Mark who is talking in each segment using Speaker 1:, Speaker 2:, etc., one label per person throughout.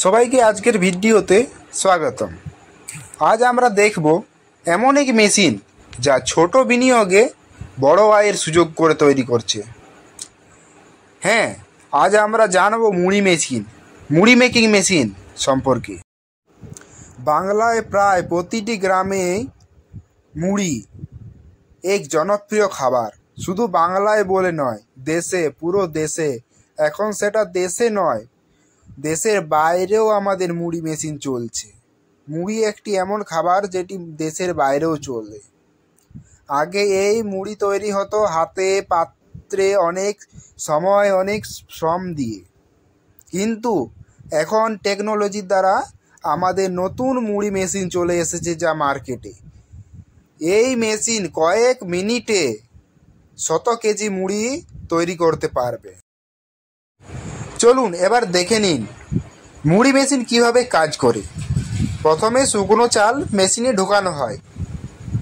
Speaker 1: সবাইকে আজকের ভিডিওতে স্বাগতম। আজ আমরা দেখব এমন এক মেশিন যা ছোট বিনিয়োগে বড় আয়ের সুযোগ করে তৈরি করছে। হ্যাঁ, আজ আমরা জানব মুড়ি মেকিং মেশিন সম্পর্কে। বাংলায় প্রায় প্রতিটি গ্রামে মুড়ি এক জনপ্রিয় খাবার। শুধু বাংলায় বলে নয়, পুরো দেশে। এখন সেটা দেশে নয়, দেশের বাইরেও আমাদের মুড়ি মেশিন চলছে। মুড়ি একটি এমন খাবার যেটি দেশের বাইরেও চলে। আগে এই মুড়ি তৈরি হতো হাতে, পাত্রে, অনেক সময়, অনেক শ্রম দিয়ে। কিন্তু এখন টেকনোলজির দ্বারা আমাদের নতুন মুড়ি মেশিন চলে এসেছে যা মার্কেটে। এই মেশিন কয়েক মিনিটে 100 কেজি মুড়ি তৈরি করতে পারবে। চলুন এবার দেখে নিন মুড়ি মেশিন কিভাবে কাজ করে। প্রথমে শুকনো চাল মেশিনে ঢোকানো হয়।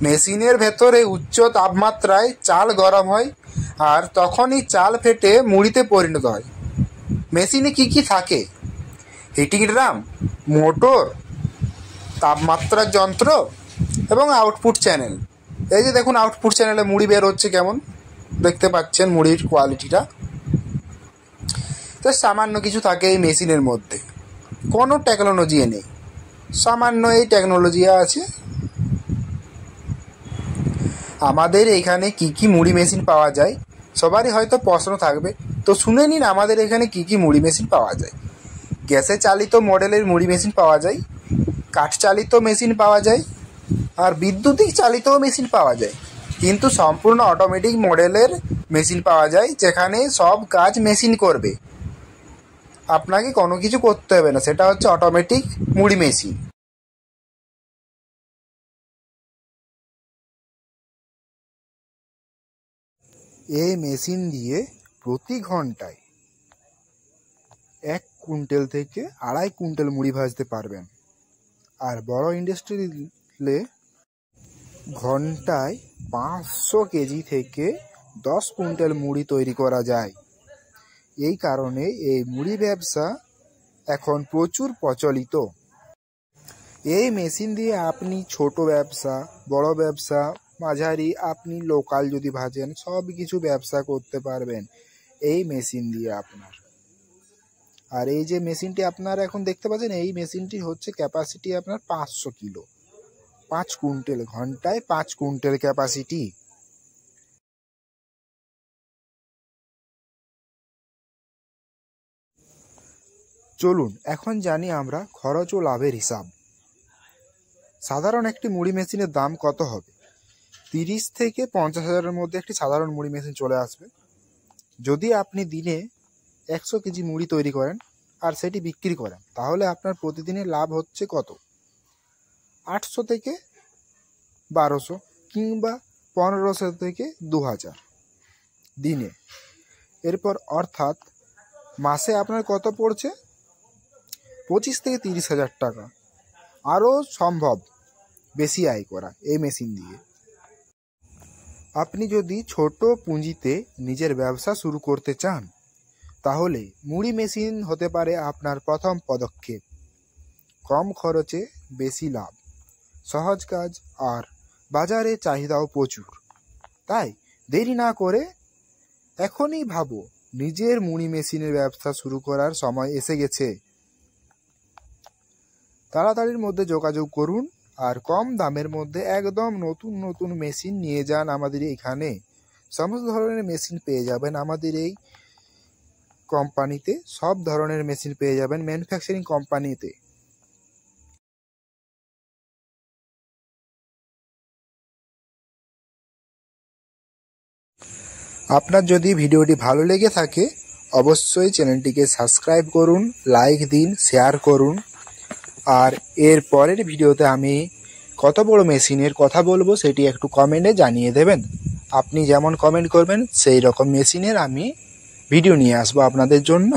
Speaker 1: মেশিনের ভেতরে উচ্চ তাপমাত্রায় চাল গরম হয়, আর তখনই চাল ফেটে মুড়িতে পরিণত হয়। মেশিনে কি থাকে? হিটিং ড্রাম, মোটর, তাপমাত্রার যন্ত্র এবং আউটপুট চ্যানেল। এই যে দেখুন, আউটপুট চ্যানেলে মুড়ি বের হচ্ছে, কেমন দেখতে পাচ্ছেন মুড়ির কোয়ালিটিটা। তো সামান্য কিছু থাকে এই মেশিনের মধ্যে, কোনো টেকনোলজি নেই, সামান্য এই টেকনোলজি আছে। আমাদের এখানে কি মুড়ি মেশিন পাওয়া যায় সবারই হয়তো প্রশ্ন থাকবে, তো শুনে নিন আমাদের এখানে কি মুড়ি মেশিন পাওয়া যায়। গ্যাসে চালিত মডেলের মুড়ি মেশিন পাওয়া যায়, কাঠ চালিত মেশিন পাওয়া যায়, আর বিদ্যুতিক চালিতও মেশিন পাওয়া যায়। কিন্তু সম্পূর্ণ অটোমেটিক মডেলের মেশিন পাওয়া যায়, যেখানে সব কাজ মেশিন করবে, আপনাকে কোনো কিছু করতে হবে না। সেটা হচ্ছে অটোমেটিক মুড়ি মেশিন। এই মেশিন দিয়ে প্রতি ঘন্টায় 1 কুইন্টাল থেকে 2.5 কুইন্টাল মুড়ি ভাজতে পারবেন। আর বড় ইন্ডাস্ট্রিতে ঘন্টায় 500 কেজি থেকে 10 কুইন্টাল মুড়ি তৈরি করা যায়। এই কারণে এই মুড়ি ব্যবসা এখন প্রচুর প্রচলিত। এই মেশিন দিয়ে আপনি ছোট ব্যবসা, বড় ব্যবসা, মাঝারি, আপনি লোকাল যদি ভাজেন, সব কিছু ব্যবসা করতে পারবেন এই মেশিন দিয়ে আপনার। আর এই যে মেশিনটি আপনারা এখন দেখতে পাচ্ছেন, এই মেশিনটি হচ্ছে ক্যাপাসিটি আপনার 500 কিলো, 5 কুইন্টাল, ঘন্টায় 5 কুইন্টাল ক্যাপাসিটি। চলুন এখন জানি আমরা খরচ ও লাভের হিসাব। সাধারণ একটি মুড়ি মেশিনের দাম কত হবে? 30 থেকে 50 হাজারের মধ্যে একটি সাধারণ মুড়ি মেশিন চলে আসবে। যদি আপনি দিনে 100 কেজি মুড়ি তৈরি করেন আর সেটি বিক্রি করেন, তাহলে আপনার প্রতিদিনের লাভ হচ্ছে কত? 800 থেকে 1200 কিংবা 1500 থেকে 2000 দিনে। এরপর অর্থাৎ মাসে আপনার কত পড়ছে? 25 থেকে 30 হাজার টাকা। আরও সম্ভব বেশি আয় করা এই মেশিন দিয়ে। আপনি যদি ছোট পুঁজিতে নিজের ব্যবসা শুরু করতে চান, তাহলে মুড়ি মেশিন হতে পারে আপনার প্রথম পদক্ষেপ। কম খরচে বেশি লাভ, সহজ কাজ, আর বাজারে চাহিদাও প্রচুর। তাই দেরি না করে এখনই ভাবো, নিজের মুড়ি মেশিনের ব্যবসা শুরু করার সময় এসে গেছে। তাড়াতাড়ির মধ্যে যোগাযোগ করুন আর কম দামের মধ্যে একদম নতুন মেশিন নিয়ে যান আমাদের এখানে। সমস্ত ধরনের মেশিন পেয়ে যাবেন আমাদের এই কোম্পানিতে। সব ধরনের মেশিন পেয়ে যাবেন ম্যানুফ্যাকচারিং কোম্পানিতে। আপনার যদি ভিডিওটি ভালো লেগে থাকে, অবশ্যই চ্যানেলটিকে সাবস্ক্রাইব করুন, লাইক দিন, শেয়ার করুন। আর এর পরের ভিডিওতে আমি কত বড় মেশিনের কথা বলবো সেটি একটু কমেন্টে জানিয়ে দেবেন। আপনি যেমন কমেন্ট করবেন সেই রকম মেশিনের আমি ভিডিও নিয়ে আসবো আপনাদের জন্য।